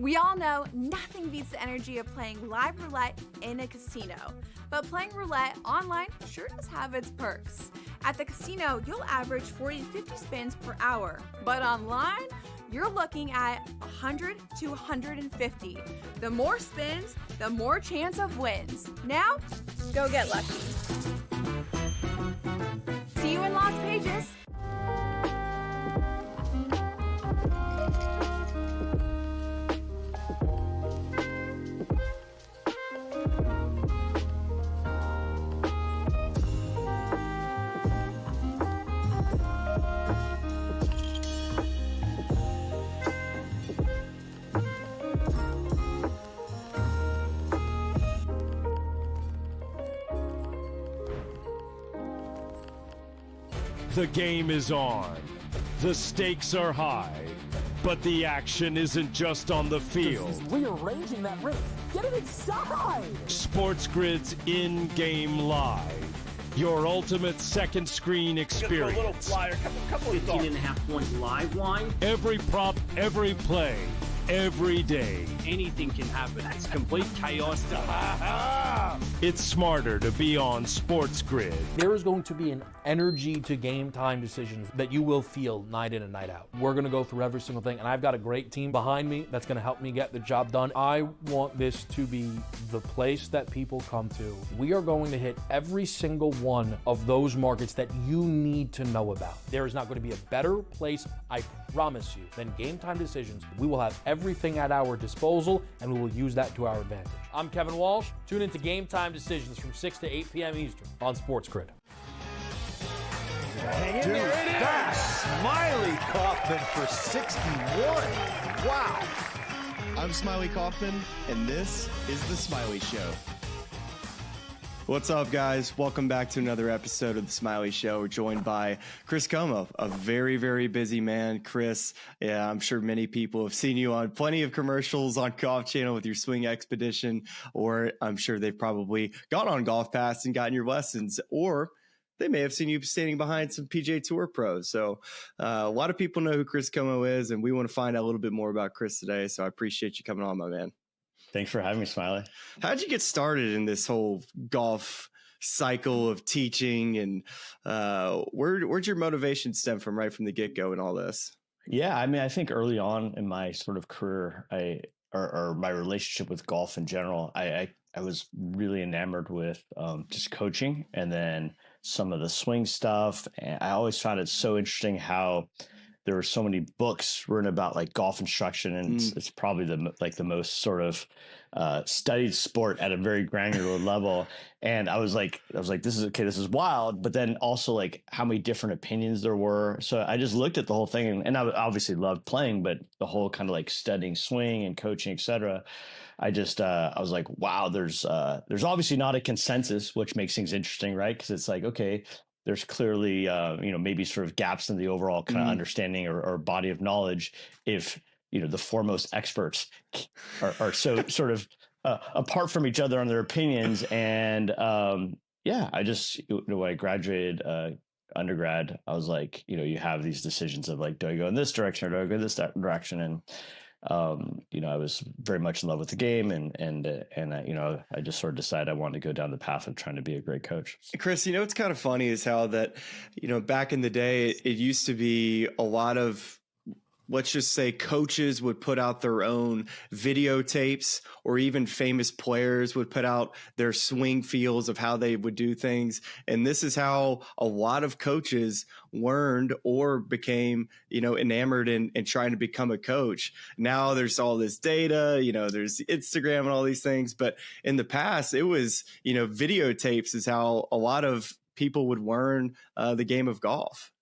We all know nothing beats the energy of playing live roulette in a casino, but playing roulette online sure does have its perks. At the casino, you'll average 40 to 50 spins per hour, but online, you're looking at 100 to 150. The more spins, the more chance of wins. Now, go get lucky. See you in Las Vegas. The game is on. The stakes are high. But the action isn't just on the field. He's rearranging that ring. Get it inside! SportsGrid's in-game live. Your ultimate second screen experience. A little flyer, couple of 15.5-point live line. Every prop, every play, every day. Anything can happen. It's complete chaos. It's smarter to be on SportsGrid. There is going to be an energy to game time decisions that you will feel night in and night out. We're going to go through every single thing, and I've got a great team behind me that's going to help me get the job done. I want this to be the place that people come to. We are going to hit every single one of those markets that you need to know about. There is not going to be a better place, I promise you, than Game Time Decisions. We will have everything at our disposal, and we will use that to our advantage. I'm Kevin Walsh. Tune into Game Time Decisions from 6 to 8 p.m. Eastern on SportsGrid. Dude, that's Smylie Kaufman for 61. Wow. I'm Smylie Kaufman, and this is The Smylie Show. What's up, guys? Welcome back to another episode of The Smylie Show. We're joined by Chris Como, a very, very busy man. Chris, yeah, I'm sure many people have seen you on plenty of commercials on Golf Channel with your swing expedition, or I'm sure they've probably got on Golf Pass and gotten your lessons, or they may have seen you standing behind some PGA Tour pros. So a lot of people know who Chris Como is, and we want to find out a little bit more about Chris today. So I appreciate you coming on, my man. Thanks for having me, Smylie. How'd you get started in this whole golf cycle of teaching, and where'd your motivation stem from right from the get-go and all this? Yeah, I mean, I think early on in my sort of career, or my relationship with golf in general, I was really enamored with just coaching, and then some of the swing stuff. And I always found it so interesting how there were so many books written about like golf instruction, and it's probably the most sort of studied sport at a very granular level. And I was like, this is wild. But then also like how many different opinions there were. So I just looked at the whole thing, and I obviously loved playing, but the whole kind of like studying swing and coaching, et cetera. I was like, wow, there's obviously not a consensus, which makes things interesting, right? Because it's like, okay, there's clearly, maybe sort of gaps in the overall kind of understanding or body of knowledge if, the foremost experts are so sort of apart from each other on their opinions. And I just, when I graduated undergrad, I was like, you have these decisions of like, do I go in this direction or do I go this direction? And I was very much in love with the game, and I just sort of decided I wanted to go down the path of trying to be a great coach. Chris, what's kind of funny is how that, back in the day, it used to be a lot of, let's just say, coaches would put out their own videotapes, or even famous players would put out their swing feels of how they would do things. And this is how a lot of coaches learned or became, enamored in trying to become a coach. Now there's all this data, there's Instagram and all these things. But in the past, it was, videotapes is how a lot of people would learn the game of golf.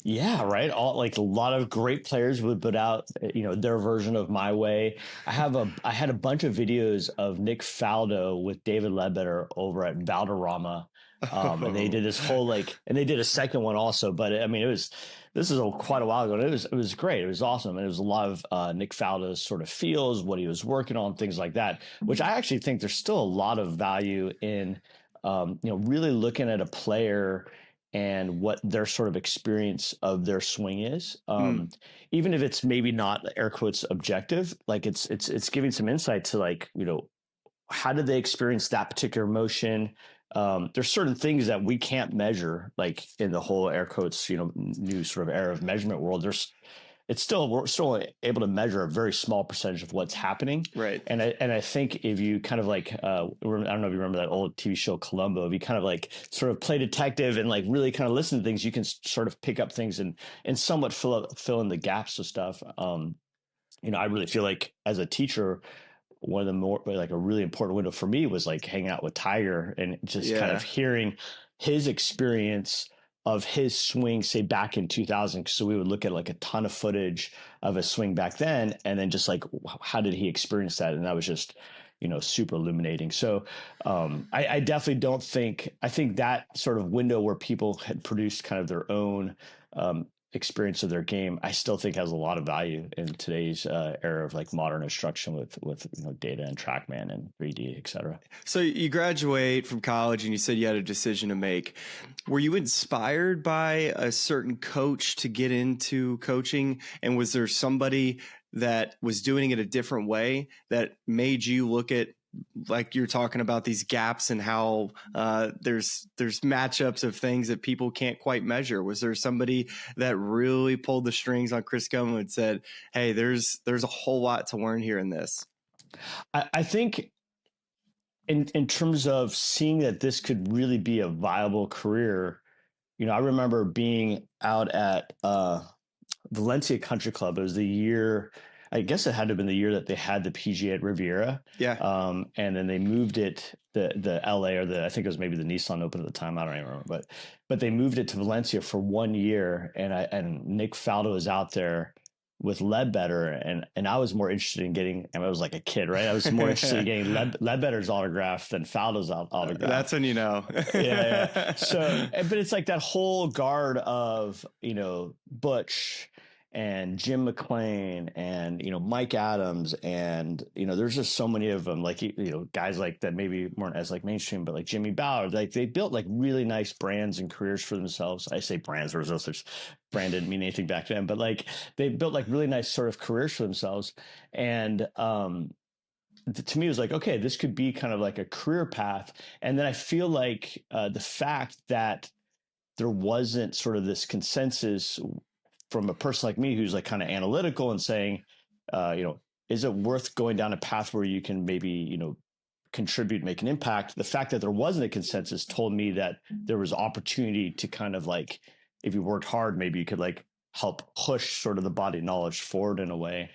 Yeah, right. Like a lot of great players would put out, their version of My Way. I had a bunch of videos of Nick Faldo with David Ledbetter over at Valderrama. And they did this whole and they did a second one also. But I mean, this is quite a while ago. And it was great. It was awesome. And it was a lot of Nick Faldo's sort of feels, what he was working on, things like that, which I actually think there's still a lot of value in, really looking at a player and what their sort of experience of their swing is. Even if it's maybe not air quotes objective, like it's giving some insight to like, how did they experience that particular motion? There's certain things that we can't measure, like in the whole air quotes, new sort of era of measurement world. We're still able to measure a very small percentage of what's happening. Right. And I think if you kind of like, I don't know if you remember that old TV show Columbo, if you kind of like sort of play detective and like really kind of listen to things, you can sort of pick up things and somewhat fill in the gaps of stuff. I really feel like as a teacher, one of the more like a really important window for me was like hanging out with Tiger and just kind of hearing his experience of his swing, say back in 2000. So we would look at like a ton of footage of a swing back then, and then just like, how did he experience that? And that was just, super illuminating. So I definitely I think that sort of window where people had produced kind of their own experience of their game, I still think has a lot of value in today's era of like modern instruction with data and TrackMan and 3D, et cetera. So you graduate from college and you said you had a decision to make. Were you inspired by a certain coach to get into coaching? And was there somebody that was doing it a different way that made you look at, like you're talking about, these gaps and how there's matchups of things that people can't quite measure? Was there somebody that really pulled the strings on Chris Como and said, hey, there's a whole lot to learn here in this? I think in terms of seeing that this could really be a viable career, I remember being out at Valencia Country Club. It was the year, I guess it had to have been the year that they had the PGA at Riviera. Yeah. And then they moved it, the LA, or I think it was maybe the Nissan Open at the time. I don't even remember, but they moved it to Valencia for 1 year. And Nick Faldo was out there with Ledbetter, and I was more interested in getting, I was like a kid, right? I was more interested in getting Ledbetter's autograph than Faldo's autograph. That's when yeah. So, but it's like that whole guard of, Butch and Jim McClain and, Mike Adams. And, there's just so many of them, like, guys like that maybe weren't as like mainstream, but like Jimmy Ballard, like they built like really nice brands and careers for themselves. I say brands, there's brand didn't mean anything back then, but like they built like really nice sort of careers for themselves. And, to me, it was like, okay, this could be kind of like a career path. And then I feel like the fact that there wasn't sort of this consensus from a person like me who's like kind of analytical and saying, is it worth going down a path where you can maybe, contribute, make an impact? The fact that there wasn't a consensus told me that there was opportunity to kind of like, if you worked hard, maybe you could like help push sort of the body knowledge forward in a way.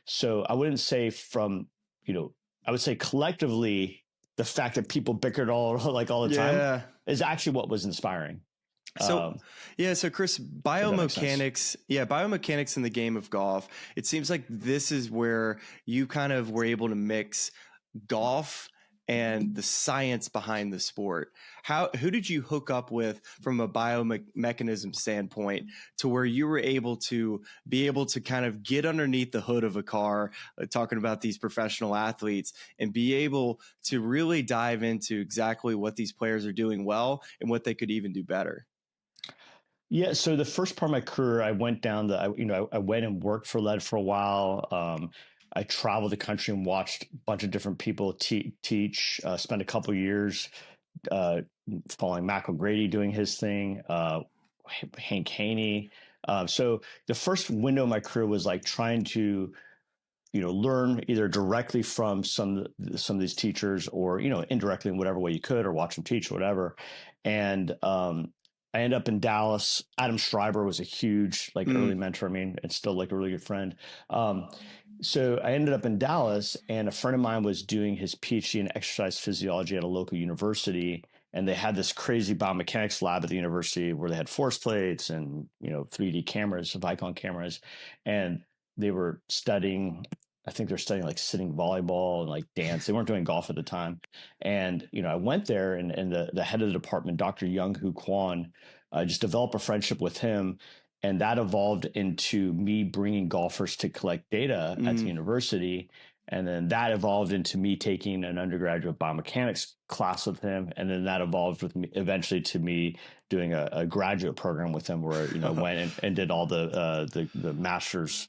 So I wouldn't say I would say collectively, the fact that people bickered all the time is actually what was inspiring. So Chris, biomechanics in the game of golf, it seems like this is where you kind of were able to mix golf and the science behind the sport. Who did you hook up with from a biomechanism standpoint to where you were able to kind of get underneath the hood of a car, talking about these professional athletes, and be able to really dive into exactly what these players are doing well and what they could even do better? Yeah. So the first part of my career, I went down I went and worked for Led for a while. I traveled the country and watched a bunch of different people teach, spent a couple of years following Mac O'Grady doing his thing, Hank Haney. So the first window of my career was like trying to, learn either directly from some of these teachers or, indirectly in whatever way you could, or watch them teach or whatever. And I ended up in Dallas. Adam Schreiber was a huge early mentor. I mean, it's still like a really good friend. So I ended up in Dallas, and a friend of mine was doing his PhD in exercise physiology at a local university. And they had this crazy biomechanics lab at the university where they had force plates and, 3D cameras, Vicon cameras. And they were studying, I think they're studying like sitting volleyball and like dance. They weren't doing golf at the time. And, I went there and the head of the department, Dr. Young Hu Kwan, just developed a friendship with him. And that evolved into me bringing golfers to collect data at the university. And then that evolved into me taking an undergraduate biomechanics class with him. And then that evolved with me eventually to me doing a graduate program with him where, went and did all the master's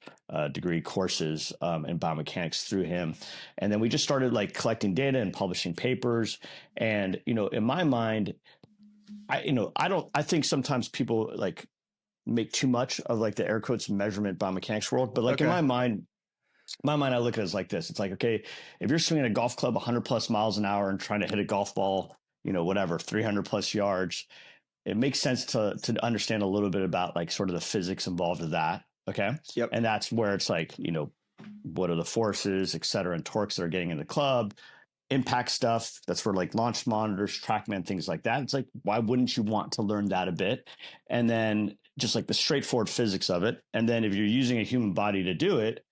degree courses in biomechanics through him. And then we just started like collecting data and publishing papers. And, in my mind, I think sometimes people like make too much of like the air quotes measurement biomechanics world, but like in my mind, I look at it as like this. It's like, okay, if you're swinging a golf club 100 plus miles an hour and trying to hit a golf ball, 300 plus yards, it makes sense to understand a little bit about like sort of the physics involved with that. Okay. Yep. And that's where it's like, what are the forces, et cetera, and torques that are getting in the club, impact stuff. That's for like launch monitors, TrackMan, things like that. It's like, why wouldn't you want to learn that a bit? And then just like the straightforward physics of it. And then if you're using a human body to do it,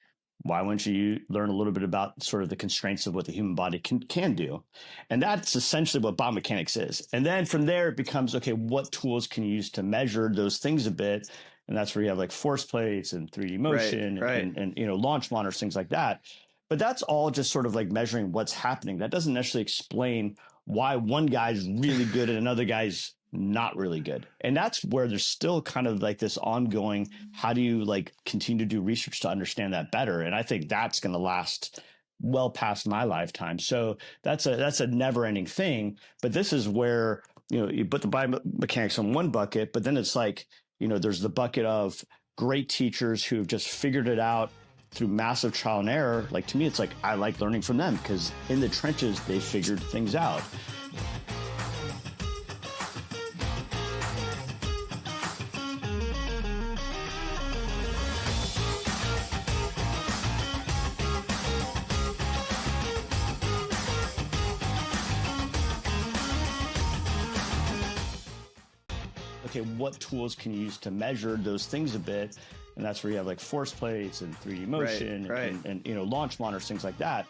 why wouldn't you learn a little bit about sort of the constraints of what the human body can do? And that's essentially what biomechanics is. And then from there, it becomes, okay, what tools can you use to measure those things a bit? And that's where you have like force plates and 3D motion and launch monitors, things like that. But that's all just sort of like measuring what's happening. That doesn't necessarily explain why one guy's really good and another guy's not really good. And that's where there's still kind of like this ongoing, how do you like continue to do research to understand that better? And I think that's going to last well past my lifetime. So that's a never ending thing. But this is where, you put the biomechanics in one bucket, but then it's like, there's the bucket of great teachers who've just figured it out through massive trial and error. Like to me, it's like, I like learning from them because in the trenches, they figured things out. Okay, what tools can you use to measure those things a bit? And that's where you have like force plates and 3D motion and launch monitors, things like that.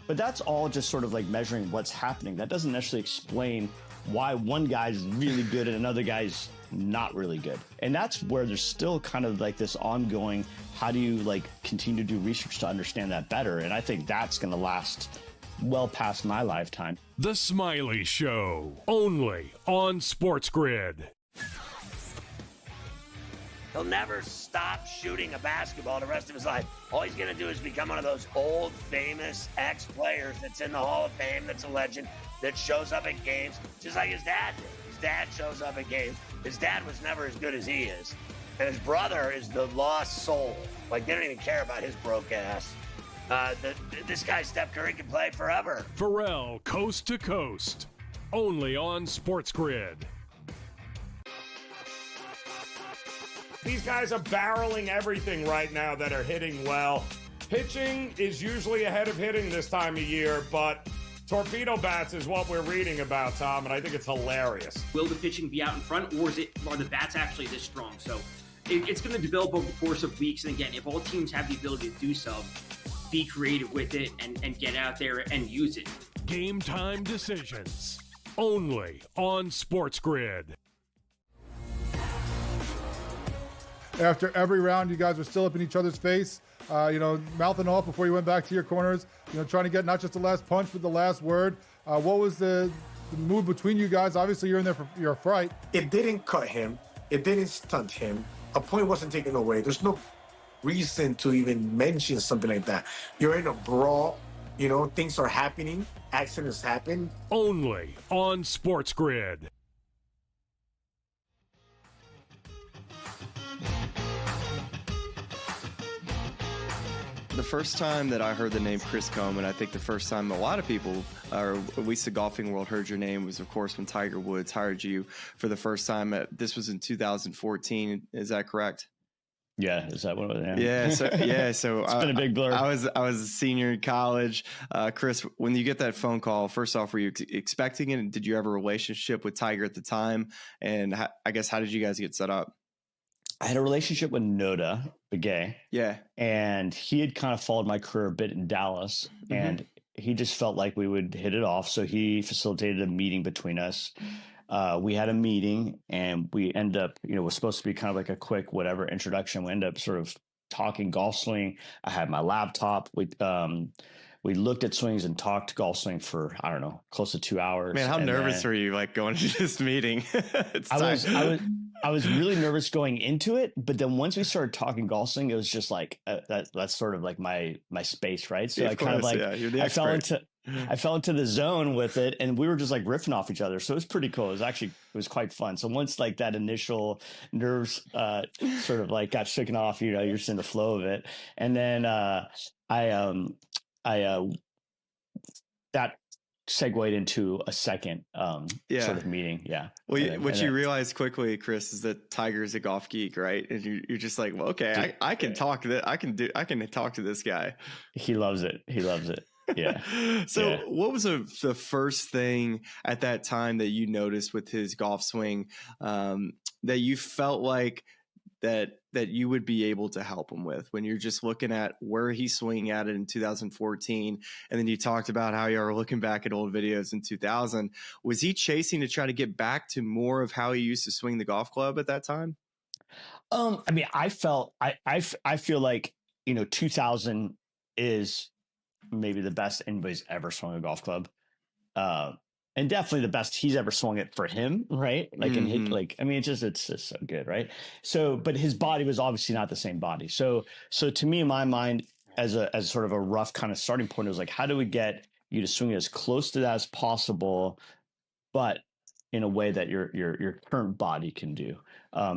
But that's all just sort of like measuring what's happening. That doesn't necessarily explain why one guy's really good and another guy's not really good. And that's where there's still kind of like this ongoing, how do you like continue to do research to understand that better? And I think that's going to last well past my lifetime. The Smylie Show, only on SportsGrid. He'll never stop shooting a basketball the rest of his life. All he's going to do is become one of those old, famous ex-players that's in the Hall of Fame, that's a legend, that shows up at games, just like his dad did. His dad shows up at games. His dad was never as good as he is. And his brother is the lost soul. Like, they don't even care about his broke ass. This guy, Steph Curry, can play forever. Pharrell, coast to coast, only on SportsGrid. These guys are barreling everything right now that are hitting well. Pitching is usually ahead of hitting this time of year, but torpedo bats is what we're reading about, Tom, and I think it's hilarious. Will the pitching be out in front, or are the bats actually this strong? So it's going to develop over the course of weeks. And again, if all teams have the ability to do so, be creative with it and get out there and use it. Game time decisions, only on SportsGrid. After every round, you guys were still up in each other's face, mouthing off before you went back to your corners, trying to get not just the last punch, but the last word. What was the mood between you guys? Obviously, you're in there for your fight. It didn't cut him. It didn't stunt him. A point wasn't taken away. There's no reason to even mention something like that. You're in a brawl. Things are happening. Accidents happen. Only on SportsGrid. The first time that I heard the name Chris Combe, and I think the first time a lot of people, or at least the golfing world, heard your name was, of course, when Tiger Woods hired you for the first time. This was in 2014. Is that correct? Yeah, is that what it was? Yeah. So it's been a big blur. I was a senior in college. Chris, when you get that phone call, first off, were you expecting it? And did you have a relationship with Tiger at the time? And I guess, how did you guys get set up? I had a relationship with Noda Begay. Yeah. And he had kind of followed my career a bit in Dallas. Mm-hmm. And he just felt like we would hit it off. So he facilitated a meeting between us. We had a meeting and we end up, it was supposed to be kind of like a quick whatever introduction. We end up sort of talking golf swing. I had my laptop. we looked at swings and talked golf swing for, I don't know, close to 2 hours. Man, how nervous were you like going to this meeting? I was really nervous going into it, but then once we started talking golf swing, it was just like that's sort of like my space, right? So I kind of like I fell into the zone with it, and we were just like riffing off each other. So it was pretty cool. It was quite fun. So once like that initial nerves sort of like got shaken off, you know, you're just in the flow of it, and then that segued into a second sort of meeting. Yeah. Well, what you realize quickly, Chris, is that Tiger's a golf geek, right? And you're just like, well, okay, I can talk that. I can talk to this guy. He loves it. Yeah. So what was the first thing at that time that you noticed with his golf swing that you felt like that you would be able to help him with when you're just looking at where he's swinging at it in 2014? And then you talked about how you are looking back at old videos in 2000. Was he chasing to try to get back to more of how he used to swing the golf club at that time? I mean, I feel like, you know, 2000 is maybe the best anybody's ever swung a golf club. And definitely the best he's ever swung it for him, right? Like, and hit, like, I mean, it's just so good, right? So, but his body was obviously not the same body. So to me, in my mind, as sort of a rough kind of starting point, it was like, how do we get you to swing it as close to that as possible, but in a way that your current body can do.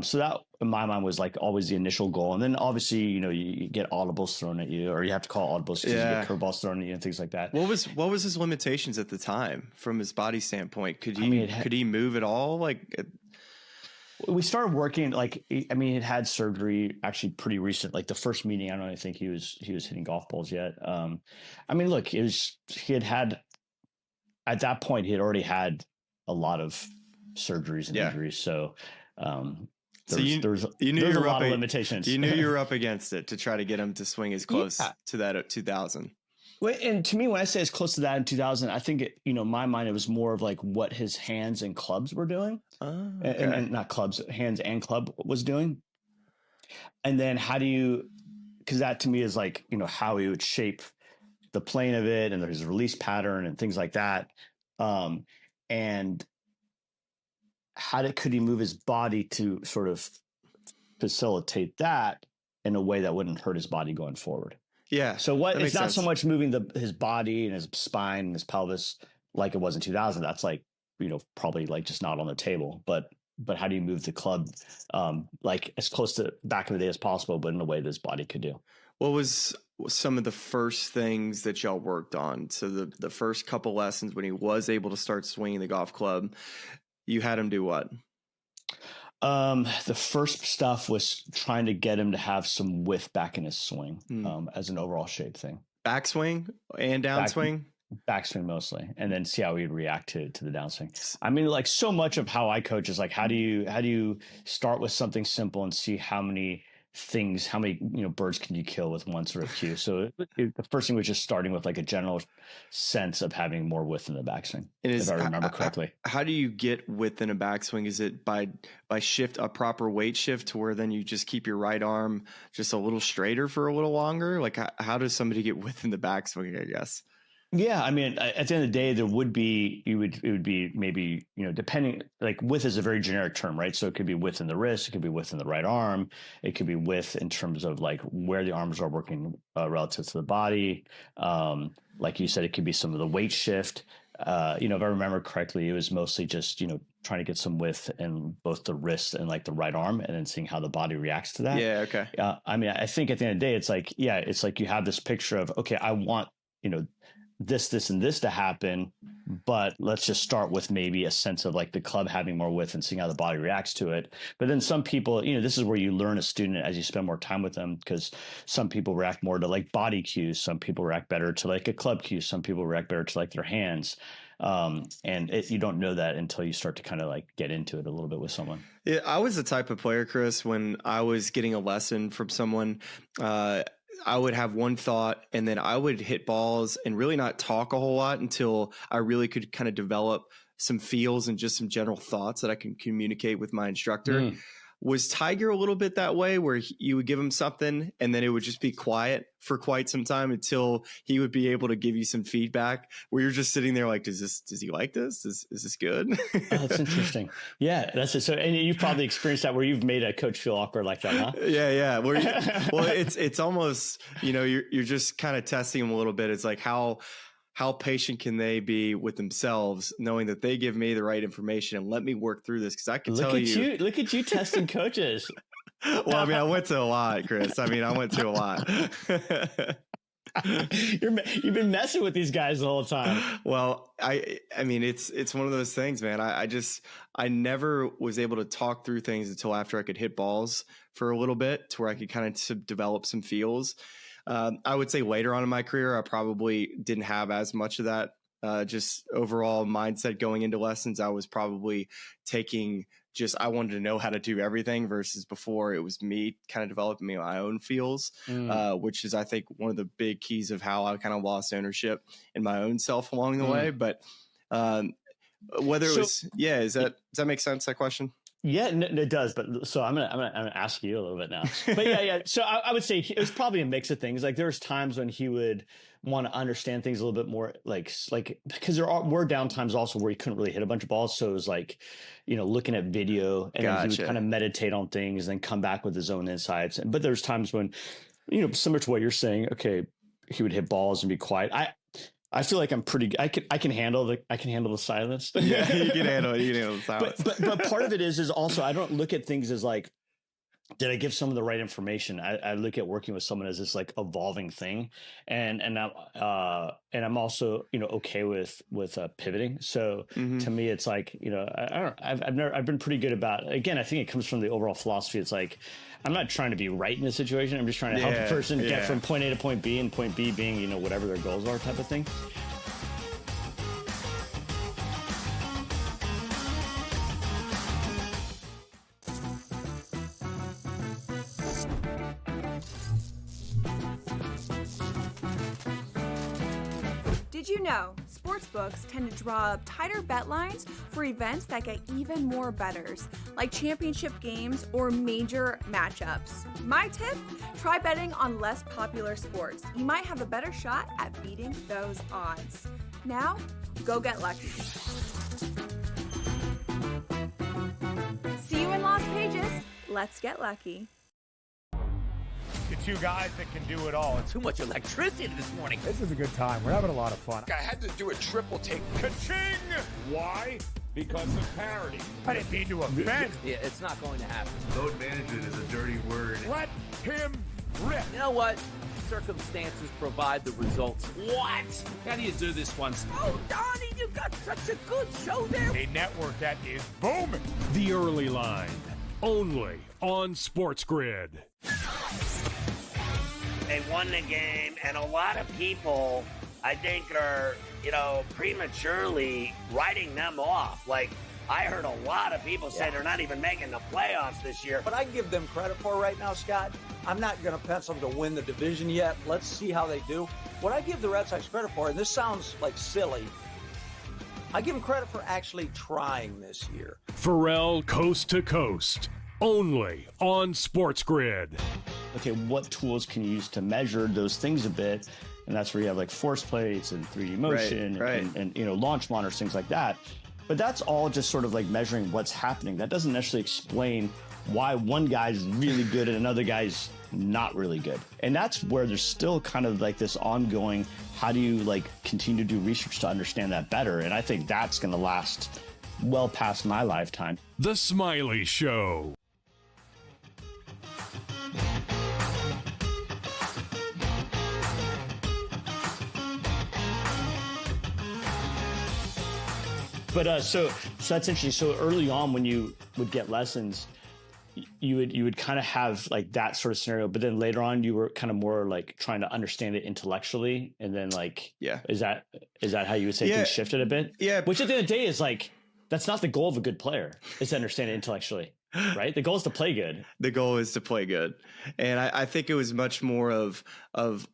So that in my mind was like always the initial goal. And then obviously, you know, you get audibles thrown at you, or you have to call audibles because you get curveballs thrown at you and things like that. What was his limitations at the time from his body standpoint? Could he move at all? Like, we started working, like, I mean, it had surgery actually pretty recent. Like the first meeting, I don't even think he was hitting golf balls yet. I mean, look, at that point, he had already had a lot of surgeries and injuries. So, there was a lot of limitations. You knew you were up against it to try to get him to swing as close to that at 2000. Well, and to me, when I say as close to that in 2000, I think in my mind, it was more of like what his hands and clubs were doing, and not clubs, hands and club was doing. And then because that to me is like, you know, how he would shape the plane of it and his release pattern and things like that. And could he move his body to sort of facilitate that in a way that wouldn't hurt his body going forward? Yeah. So it's not so much moving his body and his spine and his pelvis like it was in 2000. That's like, you know, probably like just not on the table, but how do you move the club like as close to back in the day as possible, but in a way that his body could do? What was some of the first things that y'all worked on? So the first couple lessons when he was able to start swinging the golf club, you had him do what? The first stuff was trying to get him to have some width back in his swing, as an overall shape thing. Backswing and downswing? Backswing mostly, and then see how he'd react to the downswing. I mean, like so much of how I coach is like, how do you start with something simple and see how many birds can you kill with one sort of cue? So the first thing was just starting with like a general sense of having more width in the backswing, if I remember correctly. How do you get width in a backswing? Is it by a proper weight shift to where then you just keep your right arm just a little straighter for a little longer? Like how does somebody get width in the backswing, I guess? Yeah, I mean, at the end of the day, it would be maybe, you know, depending, like width is a very generic term, right? So it could be width in the wrist, it could be width in the right arm, it could be width in terms of like where the arms are working relative to the body. Like you said, it could be some of the weight shift. You know, if I remember correctly, it was mostly just, you know, trying to get some width in both the wrist and like the right arm, and then seeing how the body reacts to that. Yeah, okay. I mean, I think at the end of the day, it's like you have this picture of, okay, I want, you know, this and this to happen, but let's just start with maybe a sense of like the club having more width and seeing how the body reacts to it. But then some people, you know, this is where you learn a student as you spend more time with them, because some people react more to like body cues, some people react better to like a club cue, some people react better to like their hands. And you don't know that until you start to kind of like get into it a little bit with someone. Yeah, I was the type of player, Chris, when I was getting a lesson from someone, I would have one thought and then I would hit balls and really not talk a whole lot until I really could kind of develop some feels and just some general thoughts that I can communicate with my instructor. Was Tiger a little bit that way where you would give him something and then it would just be quiet for quite some time until he would be able to give you some feedback where you're just sitting there like, does he like this? Is this good? Oh, that's interesting. Yeah, that's it. So, and you've probably experienced that where you've made a coach feel awkward like that, huh? Yeah. Well, it's almost, you're just kind of testing them a little bit. It's like how patient can they be with themselves, knowing that they give me the right information and let me work through this? Because I can tell you. Look at you testing coaches. Well, I mean, I went to a lot, Chris. I went to a lot. You've been messing with these guys the whole time. Well, I mean, it's one of those things, man. I never was able to talk through things until after I could hit balls for a little bit to where I could kind of develop some feels. I would say later on in my career, I probably didn't have as much of that just overall mindset going into lessons. I was probably taking I wanted to know how to do everything versus before it was me kind of developing my own feels, which is, I think, one of the big keys of how I kind of lost ownership in my own self along the way. But whether it was, does that make sense, that question? Yeah, no, it does. But so I'm gonna ask you a little bit now. But yeah. So I would say it was probably a mix of things. Like there was times when he would want to understand things a little bit more, like because were down times also where he couldn't really hit a bunch of balls. So it was like, looking at video and then he would kind of meditate on things and then come back with his own insights. But there's times when, similar to what you're saying, okay, he would hit balls and be quiet. I feel like I'm pretty. I can handle the silence. Yeah, you can handle it. You can handle the silence. But part of it is also I don't look at things as like, did I give someone the right information? I look at working with someone as this like evolving thing, and I'm also okay with pivoting. So to me, it's like I've been pretty good about. Again, I think it comes from the overall philosophy. It's like I'm not trying to be right in a situation. I'm just trying to help a person get from point A to point B, and point B being whatever their goals are, type of thing. Did you know sportsbooks tend to draw up tighter bet lines for events that get even more bettors, like championship games or major matchups? My tip? Try betting on less popular sports. You might have a better shot at beating those odds. Now, go get lucky. See you in Las Vegas. Let's get lucky. The two guys that can do it all. Too much electricity this morning. This is a good time. We're having a lot of fun. I had to do a triple take. Ka-ching! Why? Because of parity. I didn't mean to offend. Yeah, it's not going to happen. Load management is a dirty word. Let him rip. You know what? Circumstances provide the results. What? How do you do this one? Oh, Donnie, you got such a good show there. A network that is booming. The Early Line, only on SportsGrid. They won the game, and a lot of people, I think, are, prematurely writing them off. Like, I heard a lot of people say they're not even making the playoffs this year. What I give them credit for right now, Scott, I'm not going to pencil them to win the division yet. Let's see how they do. What I give the Red Sox credit for, and this sounds like silly, I give them credit for actually trying this year. Pharrell Coast to Coast, only on SportsGrid. Okay, what tools can you use to measure those things a bit? And that's where you have like force plates and 3D motion and launch monitors, things like that. But that's all just sort of like measuring what's happening. That doesn't necessarily explain why one guy's really good and another guy's not really good. And that's where there's still kind of like this ongoing, how do you like continue to do research to understand that better? And I think that's going to last well past my lifetime. The Smylie Show. But so that's interesting. So early on, when you would get lessons, you would kind of have like that sort of scenario. But then later on, you were kind of more like trying to understand it intellectually. And then is that how you would say things shifted a bit? Yeah. Which at the end of the day is like, that's not the goal of a good player, is to understand it intellectually. Right? The goal is to play good. The goal is to play good. And I think it was much more of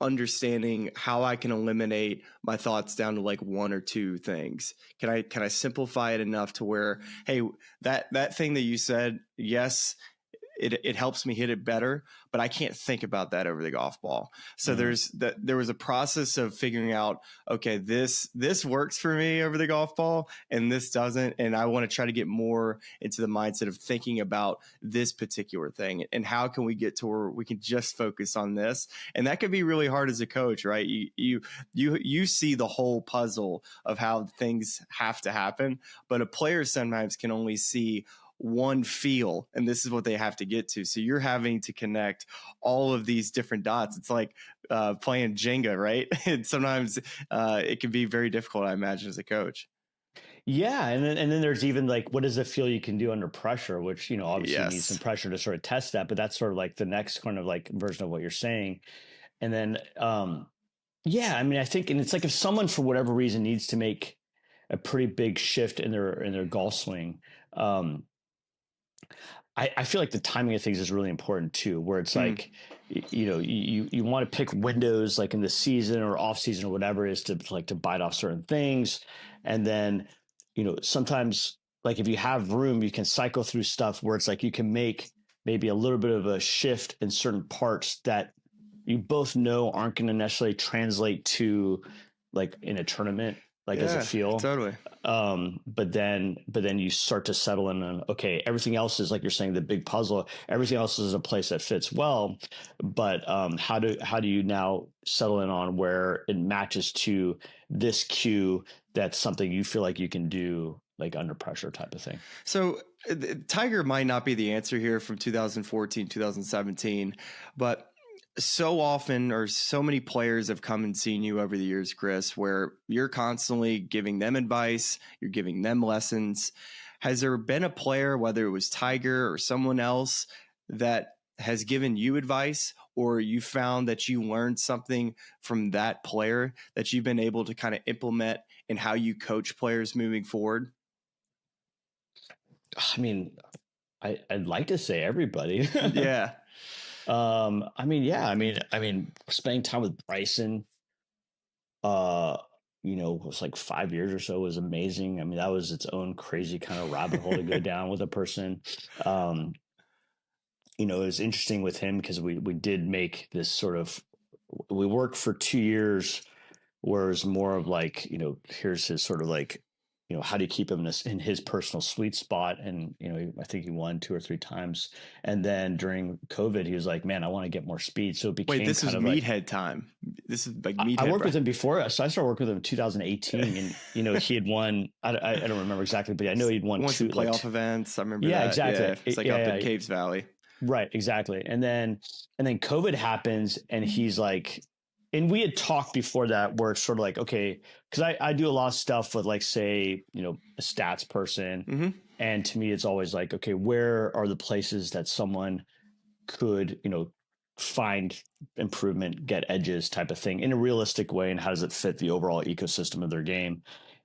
understanding how I can eliminate my thoughts down to like one or two things. Can I simplify it enough to where, hey, that thing that you said, yes, it helps me hit it better, but I can't think about that over the golf ball. So there was a process of figuring out, okay, this works for me over the golf ball and this doesn't. And I want to try to get more into the mindset of thinking about this particular thing and how can we get to where we can just focus on this. And that can be really hard as a coach, right? You see the whole puzzle of how things have to happen, but a player sometimes can only see one feel, and this is what they have to get to. So you're having to connect all of these different dots. It's like playing Jenga, right? And sometimes it can be very difficult, I imagine, as a coach. Yeah, and then there's even like, what is the feel you can do under pressure, which, you know, obviously you need Yes. some pressure to sort of test that, but that's sort of like the next kind of like version of what you're saying. And then, yeah, I mean, I think, and it's like if someone for whatever reason needs to make a pretty big shift in their golf swing, I feel like the timing of things is really important too, where it's like, you know, you want to pick windows like in the season or off season or whatever it is to bite off certain things. And then, you know, sometimes like if you have room, you can cycle through stuff where it's like you can make maybe a little bit of a shift in certain parts that you both know aren't going to necessarily translate to like in a tournament, like as a feel. Totally. But then you start to settle in on, okay, everything else is like you're saying, the big puzzle, everything else is a place that fits well. But how do you now settle in on where it matches to this cue? That's something you feel like you can do like under pressure type of thing. So Tiger might not be the answer here from 2014, 2017, but so often or so many players have come and seen you over the years, Chris, where you're constantly giving them advice, you're giving them lessons. Has there been a player, whether it was Tiger or someone else, that has given you advice, or you found that you learned something from that player that you've been able to kind of implement in how you coach players moving forward? I mean, I'd like to say everybody. Yeah. I mean, spending time with Bryson, you know, it was like 5 years or so was amazing. I mean, that was its own crazy kind of rabbit hole to go down with a person. You know, it was interesting with him because we did make this sort of, we worked for 2 years where it was more of like, you know, here's his sort of like, you know, how do you keep him in his personal sweet spot? And, you know, I think he won 2 or 3 times. And then during COVID, he was like, man, I want to get more speed. So it became Wait, this is meathead time. This is like meathead. I worked with him before. So I started working with him in 2018 and, you know, he had won, I don't remember exactly, but I know he'd won 2 playoff events. I remember that. Exactly. Yeah, it's like up in Caves Valley. Right. Exactly. And then COVID happens and he's like, and we had talked before that where it's sort of like, okay, because I do a lot of stuff with like, say, you know, a stats person. Mm-hmm. And to me, it's always like, okay, where are the places that someone could, you know, find improvement, get edges type of thing in a realistic way? And how does it fit the overall ecosystem of their game?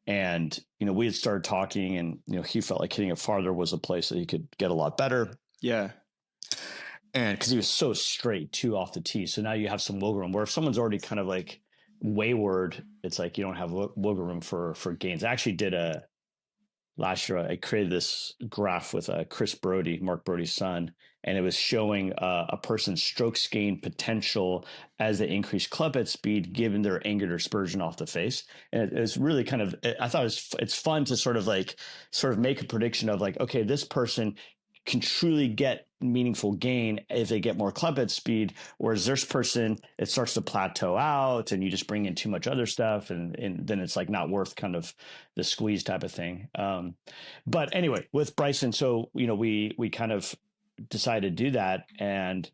And, you know, we had started talking and, you know, he felt like hitting it farther was a place that he could get a lot better. Yeah. And because he was so straight too off the tee. So now you have some wiggle room where if someone's already kind of like wayward, it's like you don't have wiggle room for gains. I actually did last year, I created this graph with Chris Brody, Mark Brody's son, and it was showing a person's strokes gain potential as they increase club head speed given their angular dispersion off the face. And it's really kind of, I thought it's fun to sort of make a prediction of like, okay, this person can truly get meaningful gain if they get more club head speed, whereas this person, it starts to plateau out and you just bring in too much other stuff and then it's like not worth kind of the squeeze type of thing. But anyway, with Bryson, so, you know, we kind of decided to do that. And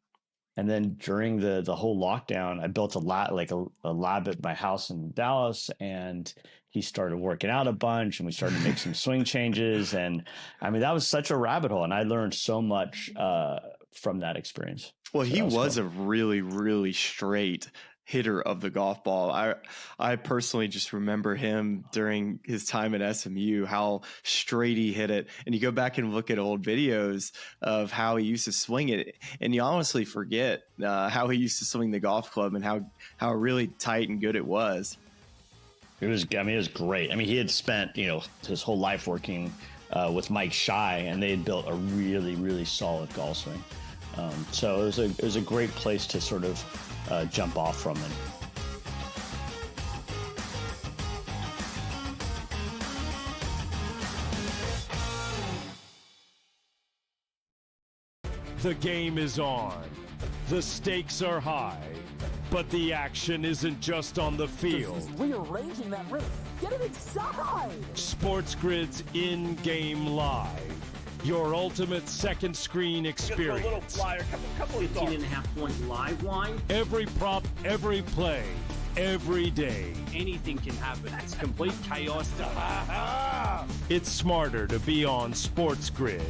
then during the whole lockdown, I built a lab at my house in Dallas, and he started working out a bunch and we started to make some swing changes. And I mean, that was such a rabbit hole. And I learned so much from that experience. Well, so he was cool. a really, really straight hitter of the golf ball. I personally just remember him during his time at SMU, how straight he hit it. And you go back and look at old videos of how he used to swing it, and you honestly forget how he used to swing the golf club and how really tight and good it was. It was great. I mean, he had spent, you know, his whole life working with Mike Shy, and they had built a really, really solid golf swing. So it was a great place to sort of jump off from it. The game is on. The stakes are high. But the action isn't just on the field. He's rearranging that ring. Get it inside! SportsGrid's in-game live. Your ultimate second screen experience. Just a little flyer, couple of 15.5-point live line. Every prop, every play, every day. Anything can happen. That's complete chaos. It's smarter to be on SportsGrid.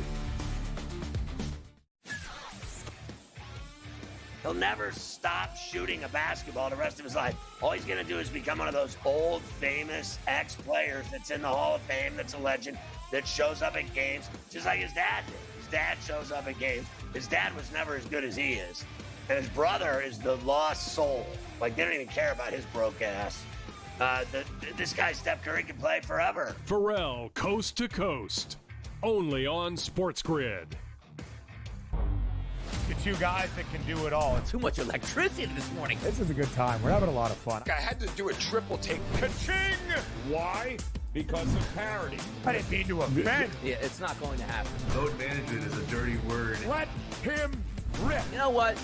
He'll never stop shooting a basketball the rest of his life. All he's going to do is become one of those old, famous ex-players that's in the Hall of Fame, that's a legend, that shows up at games just like his dad did. His dad shows up at games. His dad was never as good as he is. And his brother is the lost soul. Like, they don't even care about his broke ass. This guy, Steph Curry, can play forever. Pharrell, coast to coast. Only on SportsGrid. The two guys that can do it all. Too much electricity this morning. This is a good time. We're having a lot of fun. I had to do a triple take. Ka-ching! Why? Because of parity. I didn't mean to offend. Yeah, it's not going to happen. Load management is a dirty word. Let him rip. You know what?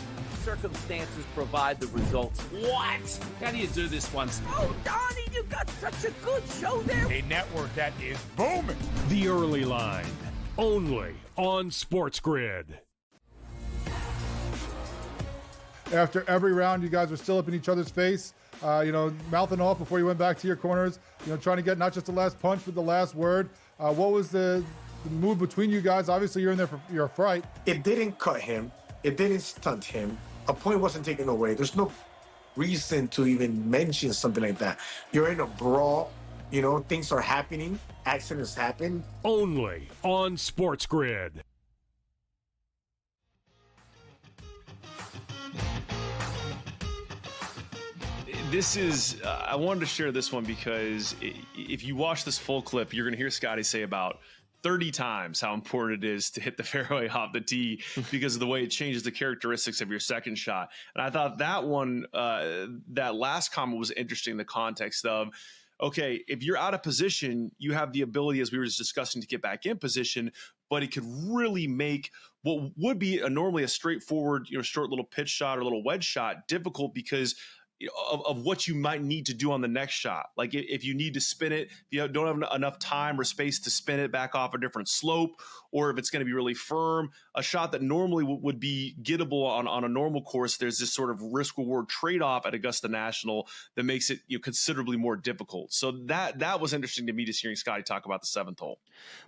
Circumstances provide the results. What? How do you do this once? Oh, Donnie, you got such a good show there. A network that is booming. The early line. Only on SportsGrid. After every round, you guys were still up in each other's face, mouthing off before you went back to your corners, trying to get not just the last punch, but the last word. What was the mood between you guys? Obviously, you're in there for your fright. It didn't cut him. It didn't stunt him. A point wasn't taken away. There's no reason to even mention something like that. You're in a brawl. Things are happening. Accidents happen. Only on SportsGrid. This is, I wanted to share this one because if you watch this full clip, you're going to hear Scotty say about 30 times how important it is to hit the fairway off the tee because of the way it changes the characteristics of your second shot. And I thought that one, that last comment was interesting in the context of, okay, if you're out of position, you have the ability, as we were just discussing, to get back in position, but it could really make what would be normally a straightforward, short little pitch shot or little wedge shot difficult because of what you might need to do on the next shot. Like if you need to spin it, if you don't have enough time or space to spin it back off a different slope, or if it's going to be really firm, a shot that normally would be gettable on a normal course, there's this sort of risk-reward trade-off at Augusta National that makes it considerably more difficult. So that was interesting to me, just hearing Scotty talk about the seventh hole.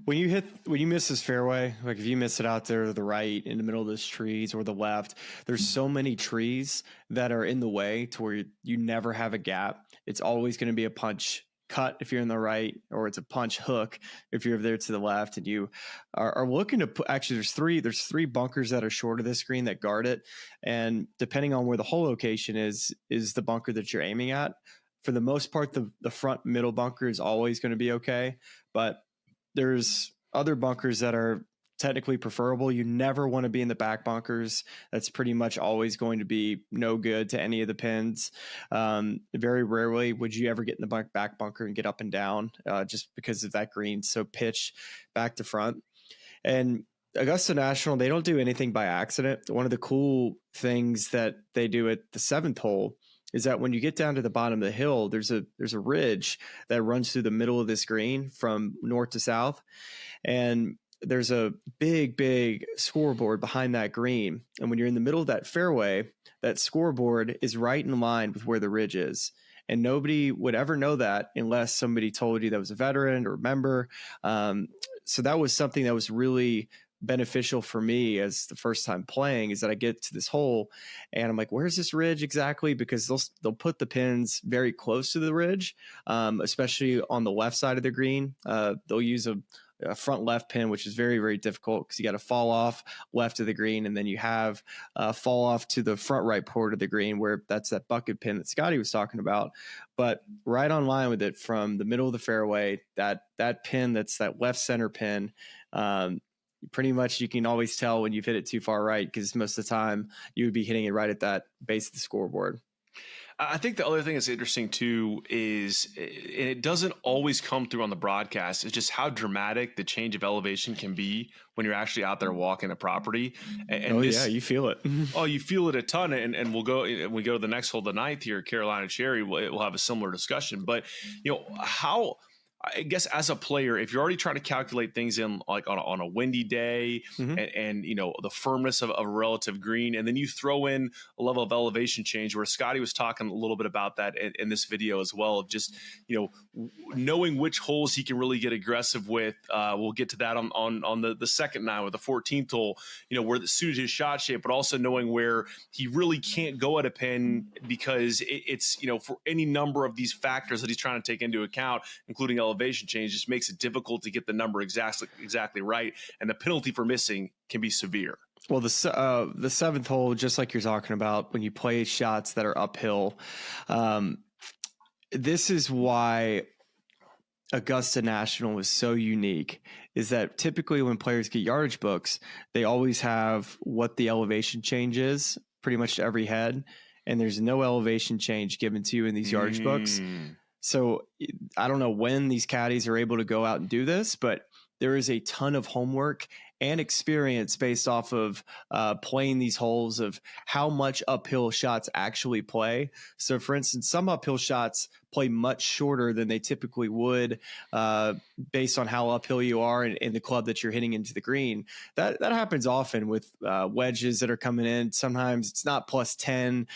When you miss this fairway, like if you miss it out there to the right, in the middle of those trees, or the left, there's so many trees that are in the way to where you never have a gap. It's always going to be a punch cut if you're in the right, or it's a punch hook if you're over there to the left, and you are looking to put, actually there's three bunkers that are short of this green that guard it, and depending on where the hole location is the bunker that you're aiming at. For the most part, the front middle bunker is always going to be okay, but there's other bunkers that are technically preferable. You never want to be in the back bunkers. That's pretty much always going to be no good to any of the pins. Very rarely would you ever get in the back bunker and get up and down just because of that green. So pitch back to front. And Augusta National, they don't do anything by accident. One of the cool things that they do at the seventh hole is that when you get down to the bottom of the hill, there's a ridge that runs through the middle of this green from north to south. And there's a big scoreboard behind that green. And when you're in the middle of that fairway, that scoreboard is right in line with where the ridge is. And nobody would ever know that unless somebody told you that was a veteran or member. So that was something that was really beneficial for me as the first time playing, is that I get to this hole and I'm like, where's this ridge exactly? Because they'll put the pins very close to the ridge, especially on the left side of the green. They'll use a front left pin, which is very, very difficult because you got to fall off left of the green, and then you have fall off to the front right port of the green, where that's that bucket pin that Scotty was talking about. But right on line with it from the middle of the fairway, that pin, that's that left center pin, pretty much you can always tell when you've hit it too far right, because most of the time you would be hitting it right at that base of the scoreboard. I think the other thing that's interesting too is, and it doesn't always come through on the broadcast, is just how dramatic the change of elevation can be when you're actually out there walking a property. And yeah, you feel it. Oh, you feel it a ton. And we go to the next hole, the ninth here, Carolina Cherry. We'll have a similar discussion. But how, I guess as a player, if you're already trying to calculate things in like on a windy day and the firmness of a relative green, and then you throw in a level of elevation change, where Scotty was talking a little bit about that in this video as well, of just, knowing which holes he can really get aggressive with. We'll get to that on the second nine with the 14th hole, where it suited his shot shape, but also knowing where he really can't go at a pin because it's, for any number of these factors that he's trying to take into account, including elevation change, just makes it difficult to get the number exactly right, and the penalty for missing can be severe. Well, the seventh hole, just like you're talking about, when you play shots that are uphill, this is why Augusta National is so unique, is that typically when players get yardage books, they always have what the elevation change is pretty much to every head, and there's no elevation change given to you in these yardage books. So I don't know when these caddies are able to go out and do this, but there is a ton of homework and experience based off of playing these holes, of how much uphill shots actually play. So for instance, some uphill shots play much shorter than they typically would based on how uphill you are in the club that you're hitting into the green. That happens often with wedges that are coming in. Sometimes it's not plus 10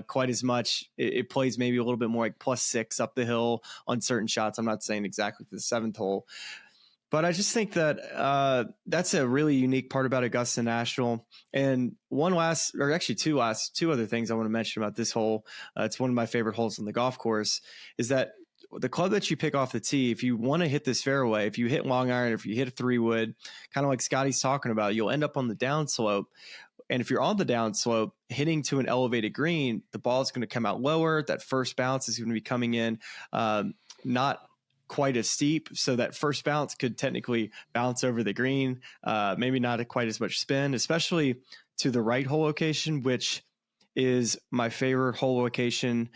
quite as much. It plays maybe a little bit more like plus 6 up the hill on certain shots. I'm not saying exactly for the seventh hole. But I just think that that's a really unique part about Augusta National. And two other things I want to mention about this hole. It's one of my favorite holes on the golf course, is that the club that you pick off the tee, if you want to hit this fairway, if you hit long iron, if you hit a 3-wood, kind of like Scotty's talking about, you'll end up on the downslope. And if you're on the downslope, hitting to an elevated green, the ball is going to come out lower. That first bounce is going to be coming in not quite as steep, so that first bounce could technically bounce over the green, maybe not quite as much spin, especially to the right hole location, which is my favorite hole location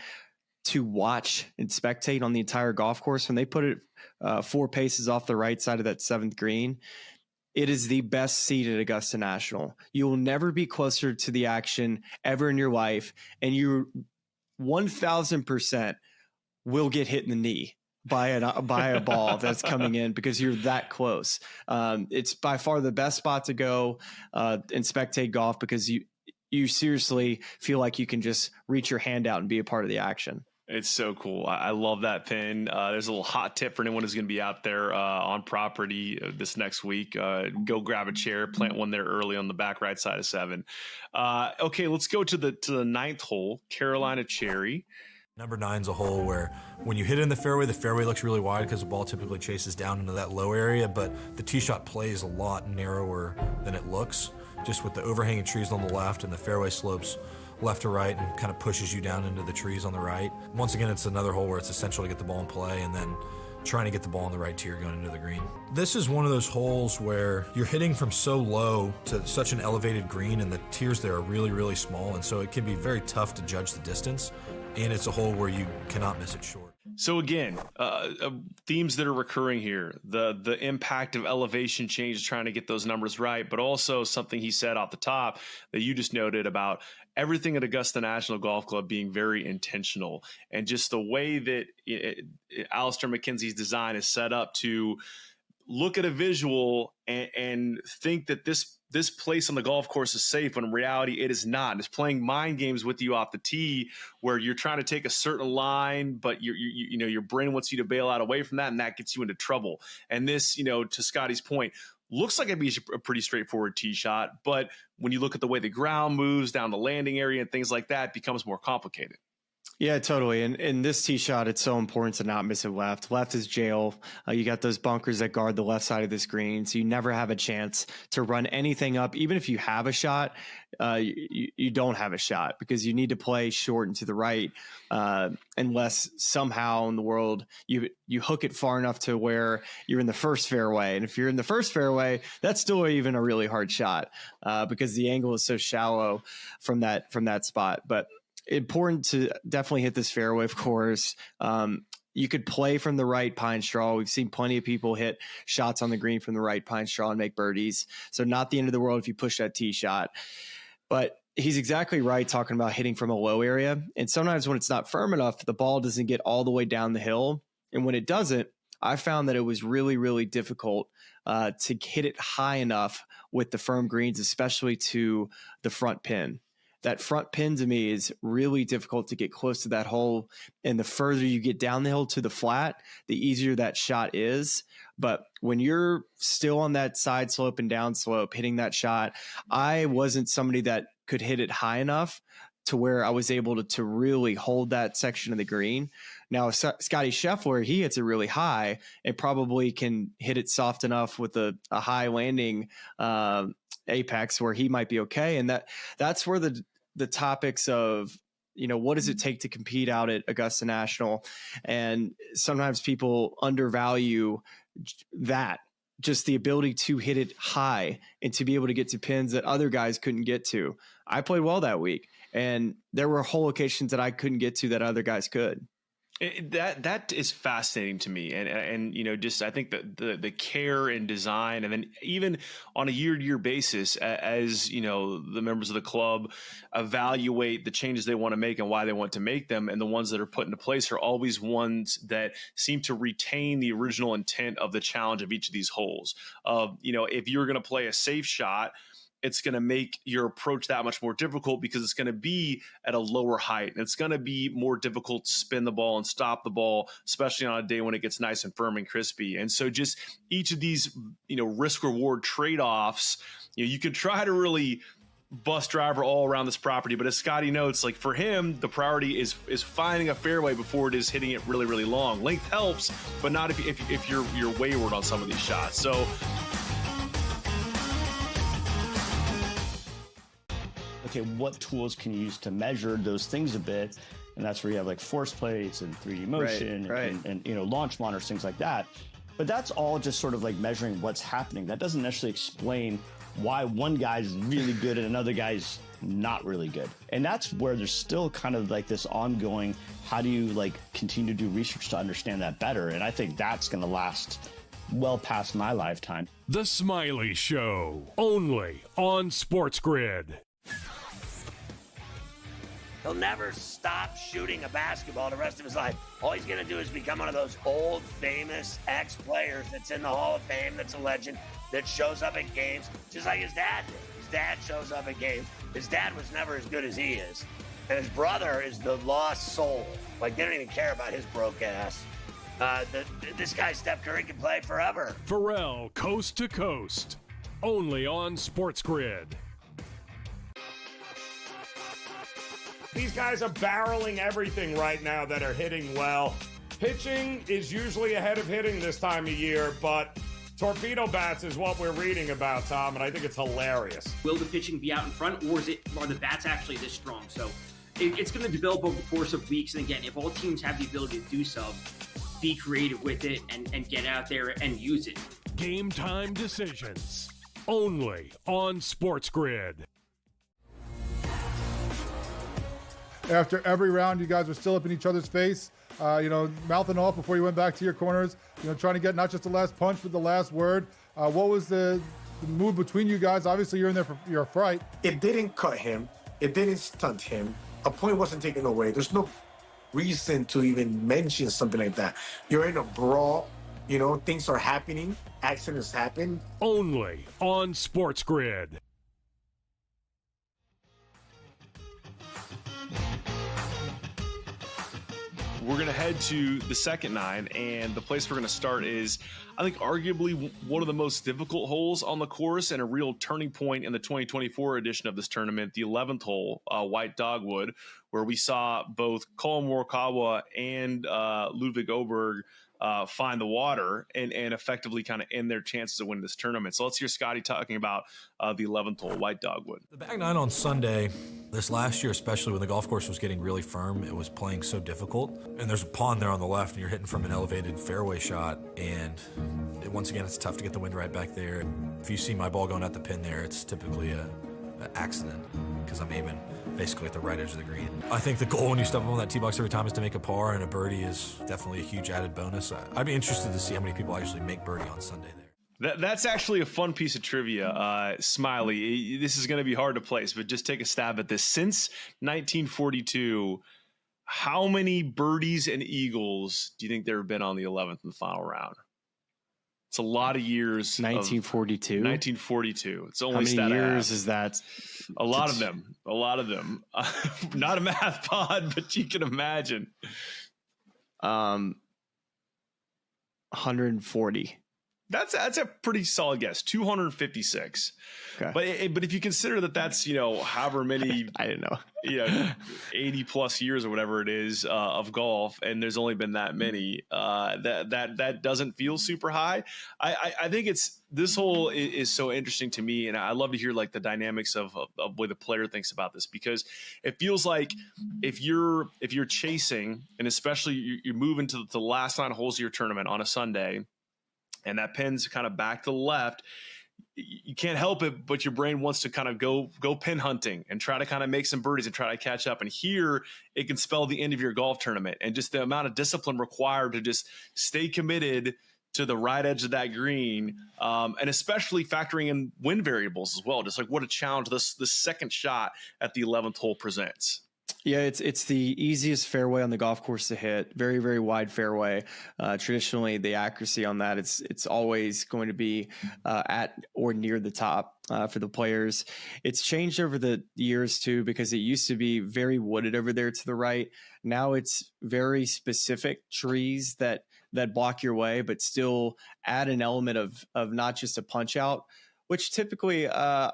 to watch and spectate on the entire golf course. When they put it 4 paces off the right side of that 7th green, it is the best seat at Augusta National. You will never be closer to the action ever in your life, and you 1000% will get hit in the knee by a ball that's coming in, because you're that close. It's by far the best spot to go and spectate golf, because you seriously feel like you can just reach your hand out and be a part of the action. It's so cool. I love that pin. There's a little hot tip for anyone who's going to be out there on property this next week. Go grab a chair, plant one there early on the back right side of 7. Okay, let's go to the 9th hole, Carolina Cherry. Number 9's a hole where when you hit it in the fairway looks really wide because the ball typically chases down into that low area, but the tee shot plays a lot narrower than it looks, just with the overhanging trees on the left and the fairway slopes left to right and kind of pushes you down into the trees on the right. Once again, it's another hole where it's essential to get the ball in play and then trying to get the ball on the right tier going into the green. This is one of those holes where you're hitting from so low to such an elevated green, and the tiers there are really, really small, and so it can be very tough to judge the distance. And it's a hole where you cannot miss it short. So again, themes that are recurring here, the impact of elevation change, trying to get those numbers right, but also something he said off the top that you just noted about everything at Augusta National Golf Club being very intentional, and just the way that Alistair McKenzie's design is set up to look at a visual and think that this place on the golf course is safe, when in reality it is not. It's playing mind games with you off the tee, where you're trying to take a certain line, but your brain wants you to bail out away from that, and that gets you into trouble. And this, to Scotty's point, looks like it'd be a pretty straightforward tee shot, but when you look at the way the ground moves down the landing area and things like that, it becomes more complicated. Yeah, totally. And in this tee shot, it's so important to not miss it left. Left is jail. You got those bunkers that guard the left side of the screen, so you never have a chance to run anything up. Even if you have a shot, you don't have a shot because you need to play short and to the right, unless somehow in the world you hook it far enough to where you're in the first fairway. And if you're in the first fairway, that's still even a really hard shot because the angle is so shallow from that spot. But important to definitely hit this fairway, of course. You could play from the right pine straw. We've seen plenty of people hit shots on the green from the right pine straw and make birdies. So not the end of the world if you push that tee shot. But he's exactly right talking about hitting from a low area. And sometimes when it's not firm enough, the ball doesn't get all the way down the hill. And when it doesn't, I found that it was really, really difficult to hit it high enough with the firm greens, especially to the front pin. That front pin to me is really difficult to get close to that hole. And the further you get down the hill to the flat, the easier that shot is. But when you're still on that side slope and down slope, hitting that shot, I wasn't somebody that could hit it high enough to where I was able to really hold that section of the green. Now, Scotty Scheffler, he hits it really high and probably can hit it soft enough with a high landing apex where he might be okay. And that's where the topics of, what does it take to compete out at Augusta National? And sometimes people undervalue that, just the ability to hit it high and to be able to get to pins that other guys couldn't get to. I played well that week, and there were whole occasions that I couldn't get to that other guys could. That is fascinating to me, and just I think that the care and design, and then even on a year-to-year basis, as the members of the club evaluate the changes they want to make and why they want to make them, and the ones that are put into place are always ones that seem to retain the original intent of the challenge of each of these holes. If you're going to play a safe shot, it's going to make your approach that much more difficult because it's going to be at a lower height. And it's going to be more difficult to spin the ball and stop the ball, especially on a day when it gets nice and firm and crispy. And so just each of these, risk reward trade-offs, you could try to really bust driver all around this property. But as Scotty notes, like for him, the priority is finding a fairway before it is hitting it really, really long. Length helps, but not if you're wayward on some of these shots. So okay, what tools can you use to measure those things a bit? And that's where you have like force plates and 3D motion and launch monitors, things like that. But that's all just sort of like measuring what's happening. That doesn't necessarily explain why one guy's really good and another guy's not really good. And that's where there's still kind of like this ongoing, how do you like continue to do research to understand that better? And I think that's going to last well past my lifetime. The Smylie Show, only on SportsGrid. He'll never stop shooting a basketball the rest of his life. All he's going to do is become one of those old, famous ex-players that's in the Hall of Fame, that's a legend, that shows up at games just like his dad did. His dad shows up at games. His dad was never as good as he is. And his brother is the lost soul. Like, they don't even care about his broke ass. This guy, Steph Curry, can play forever. Pharrell, coast to coast, only on SportsGrid. These guys are barreling everything right now that are hitting well. Pitching is usually ahead of hitting this time of year, but torpedo bats is what we're reading about, Tom, and I think it's hilarious. Will the pitching be out in front, or are the bats actually this strong? So it's going to develop over the course of weeks. And again, if all teams have the ability to do so, be creative with it and get out there and use it. Game time decisions, only on SportsGrid. After every round, you guys were still up in each other's face, mouthing off before you went back to your corners, trying to get not just the last punch, but the last word. What was the move between you guys? Obviously, you're in there for your fright. It didn't cut him. It didn't stunt him. A point wasn't taken away. There's no reason to even mention something like that. You're in a brawl. Things are happening. Accidents happen. Only on SportsGrid. we're going to head to the second 9, and the place we're going to start is, I think, arguably one of the most difficult holes on the course and a real turning point in the 2024 edition of this tournament, the 11th hole, White Dogwood, where we saw both Colin Morikawa and Ludwig Oberg find the water and effectively kind of end their chances of winning this tournament. So let's hear Scotty talking about the 11th hole, White Dogwood. The back 9 on Sunday, this last year, especially when the golf course was getting really firm, it was playing so difficult. And there's a pond there on the left, and you're hitting from an elevated fairway shot. And once again, it's tough to get the wind right back there. If you see my ball going at the pin there, it's typically an accident because I'm aiming basically at the right edge of the green. I think the goal when you step up on that tee box every time is to make a par, and a birdie is definitely a huge added bonus. I'd be interested to see how many people actually make birdie on Sunday there. That's actually a fun piece of trivia, Smylie. This is going to be hard to place, but just take a stab at this. Since 1942, how many birdies and eagles do you think there have been on the 11th and final round? It's a lot of years. 1942. 1942. It's only how many years is that? A lot of them. A lot of them. Not a math pod, but you can imagine. 140. That's a pretty solid guess. 256. Okay. But if you consider that's however many I don't know 80 plus years or whatever it is of golf, and there's only been that many, that doesn't feel super high. I think this hole is so interesting to me, and I love to hear like the dynamics of what the player thinks about this, because it feels like if you're chasing, and especially you're moving to the last 9 holes of your tournament on a Sunday, and that pin's kind of back to the left, you can't help it, but your brain wants to kind of go pin hunting and try to kind of make some birdies and try to catch up. And here it can spell the end of your golf tournament, and just the amount of discipline required to just stay committed to the right edge of that green, and especially factoring in wind variables as well. Just like what a challenge this second shot at the 11th hole presents. Yeah, it's the easiest fairway on the golf course to hit. Very, very wide fairway. Traditionally, the accuracy on that, it's always going to be at or near the top for the players. It's changed over the years too, because it used to be very wooded over there to the right. Now it's very specific trees that block your way, but still add an element of not just a punch out, which typically at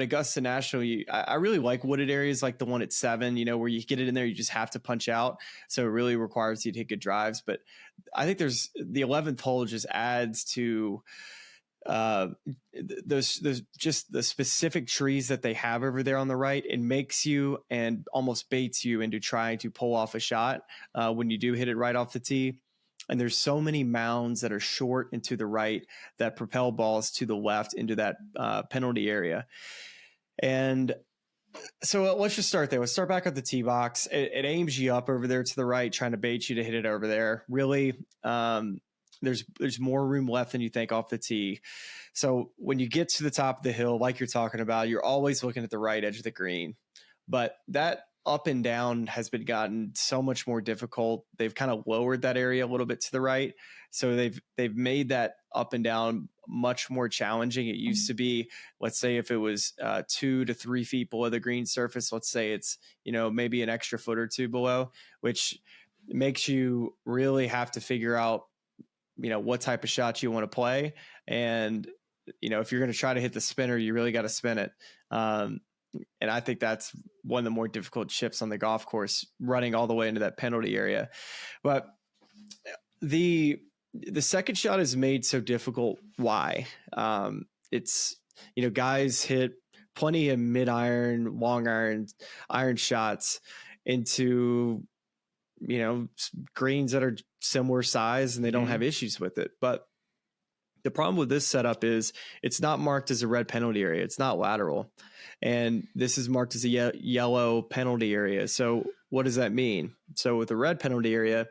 Augusta National, I really like wooded areas like the one at 7, where you get it in there, you just have to punch out. So it really requires you to hit good drives. But I think there's the 11th hole just adds to those just the specific trees that they have over there on the right. It makes you and almost baits you into trying to pull off a shot when you do hit it right off the tee. And there's so many mounds that are short and to the right that propel balls to the left into that penalty area. And so let's just start there. Let's start back at the tee box. It aims you up over there to the right, trying to bait you to hit it over there. Really, there's more room left than you think off the tee. So when you get to the top of the hill, like you're talking about, you're always looking at the right edge of the green. But that up and down has been gotten so much more difficult. They've kind of lowered that area a little bit to the right. So they've made that up and down much more challenging. It used to be, let's say if it was 2 to 3 feet below the green surface, let's say it's, maybe an extra foot or 2 below, which makes you really have to figure out, what type of shot you want to play. And, if you're going to try to hit the spinner, you really got to spin it. And I think that's one of the more difficult chips on the golf course, running all the way into that penalty area. But the second shot is made so difficult. Why? It's, guys hit plenty of mid-iron, long iron shots into, greens that are similar size, and they don't have issues with it. But the problem with this setup is it's not marked as a red penalty area. It's not lateral. And this is marked as a yellow penalty area. So what does that mean? So with a red penalty area,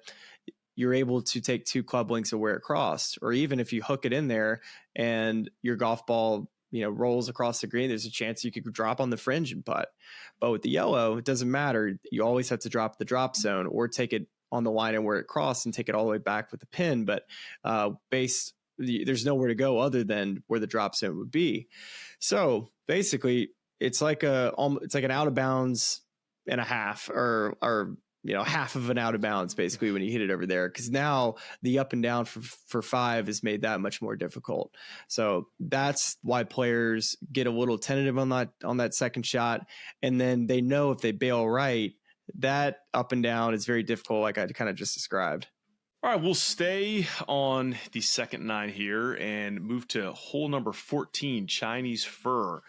you're able to take 2 club lengths of where it crossed, or even if you hook it in there and your golf ball, rolls across the green, there's a chance you could drop on the fringe and putt. But with the yellow, it doesn't matter. You always have to drop the drop zone or take it on the line and where it crossed and take it all the way back with the pin. But there's nowhere to go other than where the drop zone would be. So basically, it's like an out of bounds and a half, or half of an out of bounds basically when you hit it over there, because now the up and down for 5 is made that much more difficult. So that's why players get a little tentative on that second shot, and then they know if they bail right, that up and down is very difficult, like I kind of just described. All right, we'll stay on the second 9 here and move to hole number 14, Chinese Fur,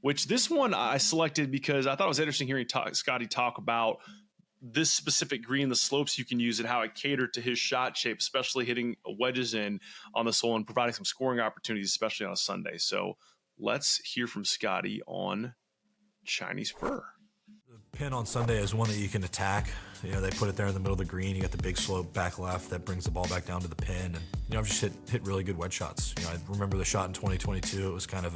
which this one I selected because I thought it was interesting hearing Scotty talk about this specific green, the slopes you can use, and how it catered to his shot shape, especially hitting wedges in on this hole and providing some scoring opportunities, especially on a Sunday. So let's hear from Scotty on Chinese Fur. The pin on Sunday is one that you can attack. They put it there in the middle of the green. You got the big slope back left that brings the ball back down to the pin. And, I've just hit really good wedge shots. I remember the shot in 2022. It was kind of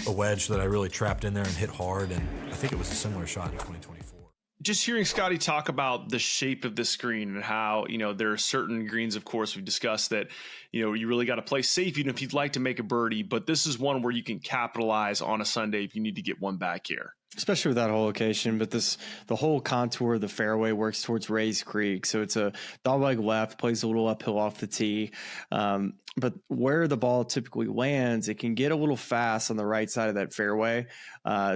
a wedge that I really trapped in there and hit hard. And I think it was a similar shot in 2024. Just hearing Scotty talk about the shape of this green and how, there are certain greens, of course, we've discussed that, you really got to play safe even if you'd like to make a birdie. But this is one where you can capitalize on a Sunday if you need to get one back here. Especially with that whole location, but the whole contour of the fairway works towards Rays Creek. So it's a dog leg left, plays a little uphill off the tee. But where the ball typically lands, it can get a little fast on the right side of that fairway.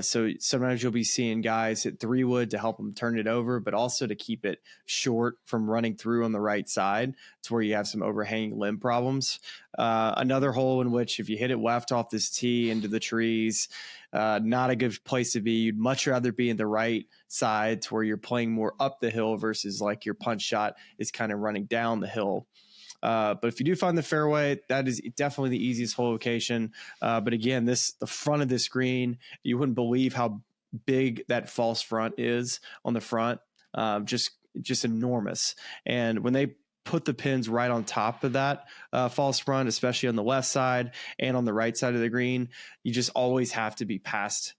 So sometimes you'll be seeing guys hit 3-wood to help them turn it over, but also to keep it short from running through on the right side to where you have some overhanging limb problems. Another hole in which if you hit it left off this tee into the trees, not a good place to be. You'd much rather be in the right side to where you're playing more up the hill versus like your punch shot is kind of running down the hill. But if you do find the fairway, that is definitely the easiest hole location. But again, the front of this green, you wouldn't believe how big that false front is on the front. Just enormous. And when they put the pins right on top of that false front, especially on the left side and on the right side of the green, you just always have to be past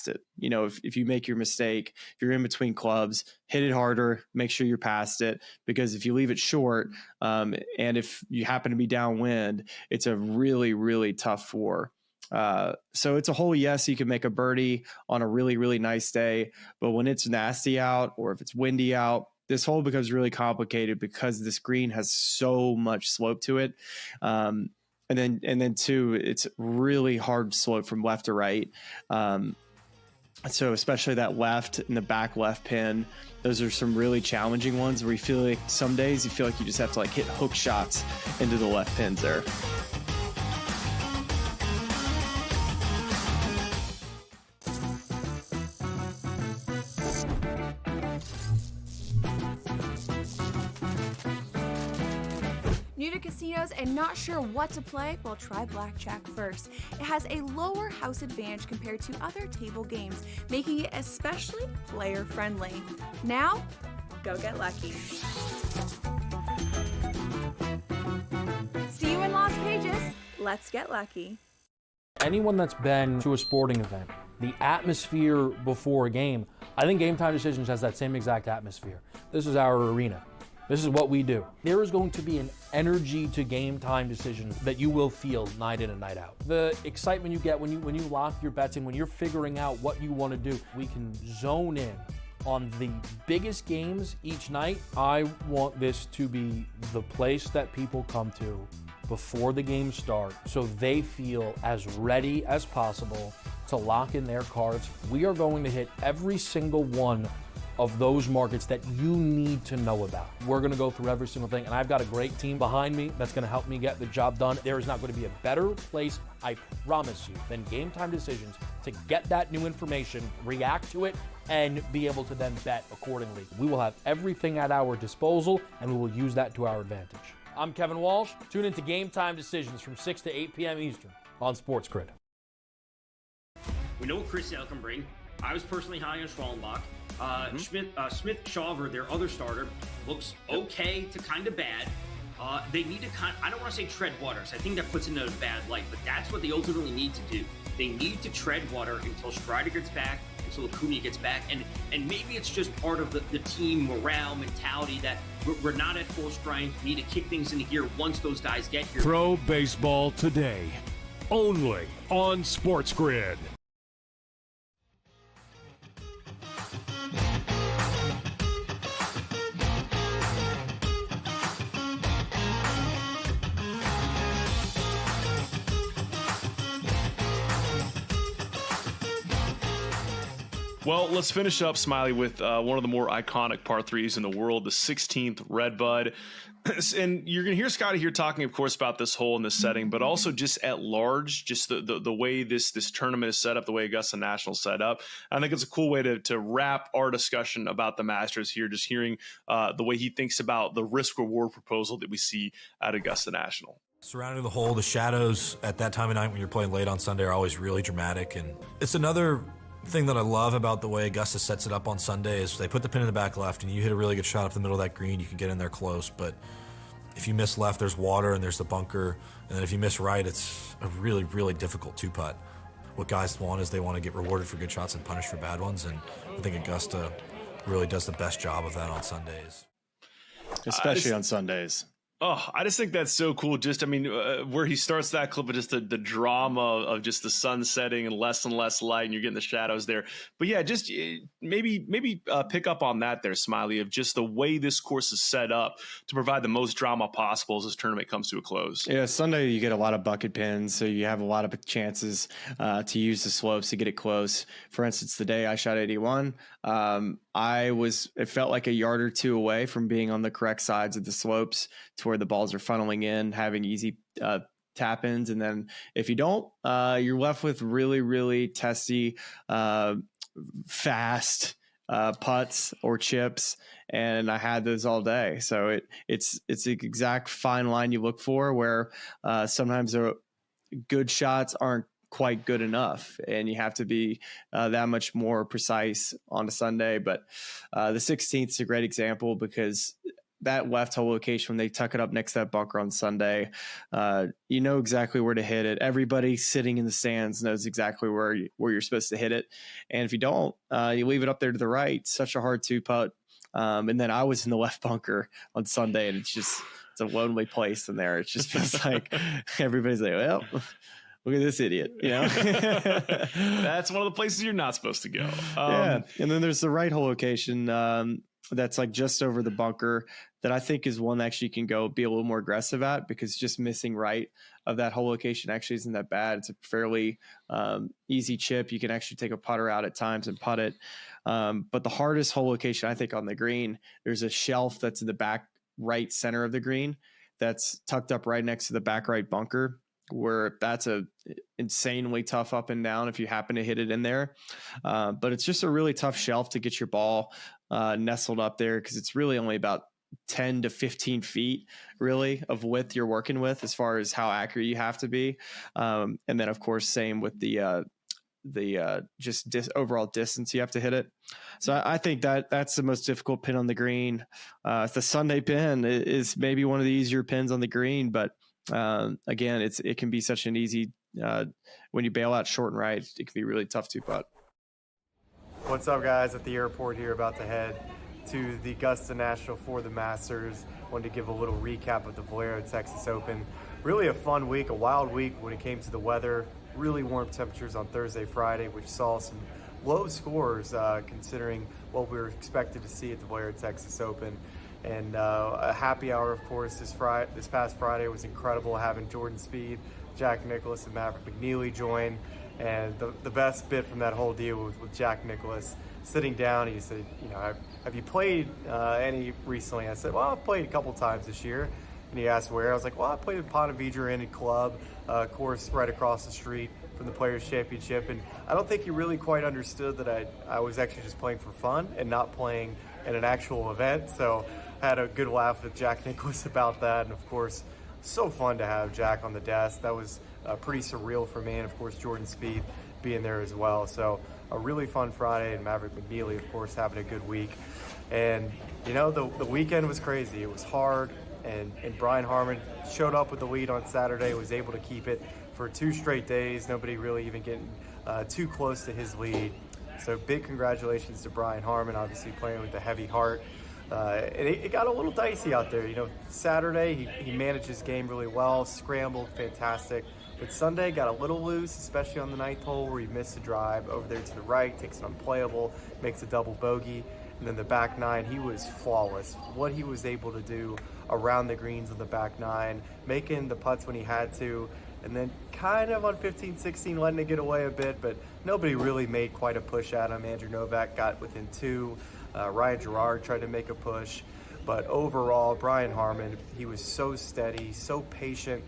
it. If you make your mistake, if you're in between clubs, hit it harder, make sure you're past it, because if you leave it short, and if you happen to be downwind, it's a really, really tough 4. So it's a hole, yes, you can make a birdie on a really, really nice day, but when it's nasty out or if it's windy out, this hole becomes really complicated because this green has so much slope to it. And then too, it's really hard slope from left to right. So especially that left and the back left pin, those are some really challenging ones where you feel like some days you feel like you just have to hit hook shots into the left pins there. New to casinos and not sure what to play? Well, try blackjack first. It has a lower house advantage compared to other table games, making it especially player-friendly. Now, go get lucky. See you in Las Vegas. Let's get lucky. Anyone that's been to a sporting event, the atmosphere before a game, I think Game Time Decisions has that same exact atmosphere. This is our arena. This is what we do. There is going to be an energy to Game Time Decisions that you will feel night in and night out. The excitement you get when you lock your bets in, when you're figuring out what you want to do, we can zone in on the biggest games each night. I want this to be the place that people come to before the games start so they feel as ready as possible to lock in their cards. We are going to hit every single one of those markets that you need to know about. We're gonna go through every single thing, and I've got a great team behind me that's gonna help me get the job done. There is not gonna be a better place, I promise you, than Game Time Decisions to get that new information, react to it, and be able to then bet accordingly. We will have everything at our disposal, and we will use that to our advantage. I'm Kevin Walsh. Tune into Game Time Decisions from 6 to 8 p.m. Eastern on SportsGrid. We know what Chris Sale can bring. I was personally high on Schwallenbach. Smith-Shawver, their other starter, looks okay to kind of bad. They need to I don't want to say tread water, so I think that puts it in a bad light, but that's what they ultimately need to do. They need to tread water until Strider gets back, until Acuna gets back, and maybe it's just part of the team morale mentality that we're not at full strength, we need to kick things into gear once those guys get here. Pro Baseball Today, only on SportsGrid. Well, let's finish up, Smylie, with one of the more iconic par threes in the world, the 16th Redbud. And you're going to hear Scotty here talking, of course, about this hole in this setting, but also just at large, just the way this tournament is set up, the way Augusta National is set up. I think it's a cool way to wrap our discussion about the Masters here, just hearing the way he thinks about the risk-reward proposal that we see at Augusta National. Surrounding the hole, the shadows at that time of night when you're playing late on Sunday are always really dramatic. And it's another thing that I love about the way Augusta sets it up on Sunday is they put the pin in the back left and you hit a really good shot up the middle of that green, you can get in there close. But if you miss left, there's water and there's the bunker. And then if you miss right, it's a really, really difficult two-putt. What guys want is they want to get rewarded for good shots and punished for bad ones. And I think Augusta really does the best job of that on Sundays. Especially on Sundays. Oh, I just think that's so cool. Just, I mean, where he starts that clip with just the drama of just the sun setting and less light and you're getting the shadows there. But yeah, just maybe pick up on that there, Smylie, of just the way this course is set up to provide the most drama possible as this tournament comes to a close. Yeah, Sunday you get a lot of bucket pins, so you have a lot of chances to use the slopes to get it close. For instance, the day I shot 81, it felt like a yard or two away from being on the correct sides of the slopes to where the balls are funneling in, having easy tap ins. And then if you don't, you're left with really, really testy, fast putts or chips. And I had those all day. So it's the exact fine line you look for where sometimes good shots aren't quite good enough and you have to be that much more precise on a Sunday. But the 16th is a great example because that left hole location, when they tuck it up next to that bunker on Sunday, you know exactly where to hit it. Everybody sitting in the stands knows exactly where you're supposed to hit it. And if you don't, you leave it up there to the right, such a hard two putt. And then I was in the left bunker on Sunday and it's a lonely place in there. It just feels like everybody's like, well, look at this idiot, you know? That's one of the places you're not supposed to go. Yeah. And then there's the right hole location that's like just over the bunker that I think is one that actually can go be a little more aggressive at, because just missing right of that hole location actually isn't that bad. It's a fairly easy chip. You can actually take a putter out at times and putt it. But the hardest hole location, I think, on the green, there's a shelf that's in the back right center of the green that's tucked up right next to the back right bunker, where that's a insanely tough up and down if you happen to hit it in there. But it's just a really tough shelf to get your ball nestled up there, because it's really only about 10 to 15 feet really of width you're working with as far as how accurate you have to be. And then of course, same with the overall distance you have to hit it. So I think that's the most difficult pin on the green. The Sunday pin is maybe one of the easier pins on the green, but again, it can be such an easy, when you bail out short and right, it can be really tough to putt. What's up, guys? At the airport here, about to head to the Augusta National for the Masters. Wanted to give a little recap of the Valero Texas Open. Really a fun week, a wild week when it came to the weather. Really warm temperatures on Thursday, Friday, which saw some low scores considering what we were expected to see at the Valero Texas Open. And a happy hour, of course, this past Friday was incredible, having Jordan Spieth, Jack Nicklaus, and Maverick McNeely join. And the best bit from that whole deal was with Jack Nicklaus sitting down. He said, have you played any recently? I said, well, I've played a couple times this year. And he asked where. I was like, well, I played at Ponte Vedra Inn Club, course right across the street from the Players' Championship. And I don't think he really quite understood that I was actually just playing for fun and not playing in an actual event. So I had a good laugh with Jack Nicklaus about that. And of course, so fun to have Jack on the desk. That was pretty surreal for me. And of course, Jordan Spieth being there as well. So a really fun Friday, and Maverick McNeely, of course, having a good week. And, the weekend was crazy. It was hard. And Brian Harman showed up with the lead on Saturday, was able to keep it for 2 straight days. Nobody really even getting too close to his lead. So big congratulations to Brian Harman, obviously playing with a heavy heart. And it got a little dicey out there. Saturday, he managed his game really well, scrambled, fantastic. But Sunday got a little loose, especially on the 9th hole where he missed a drive over there to the right, takes it unplayable, makes a double bogey. And then the back 9, he was flawless. What he was able to do around the greens of the back 9, making the putts when he had to, and then kind of on 15-16 letting it get away a bit, but nobody really made quite a push at him. Andrew Novak got within 2. Ryan Gerard tried to make a push, but overall, Brian Harman, he was so steady, so patient,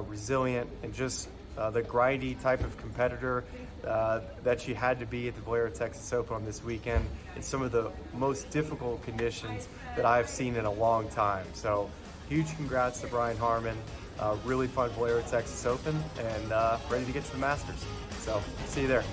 resilient, and just the grindy type of competitor that you had to be at the Valero Texas Open on this weekend in some of the most difficult conditions that I've seen in a long time. So huge congrats to Brian Harman. Really fun Valero Texas Open, and ready to get to the Masters. So see you there.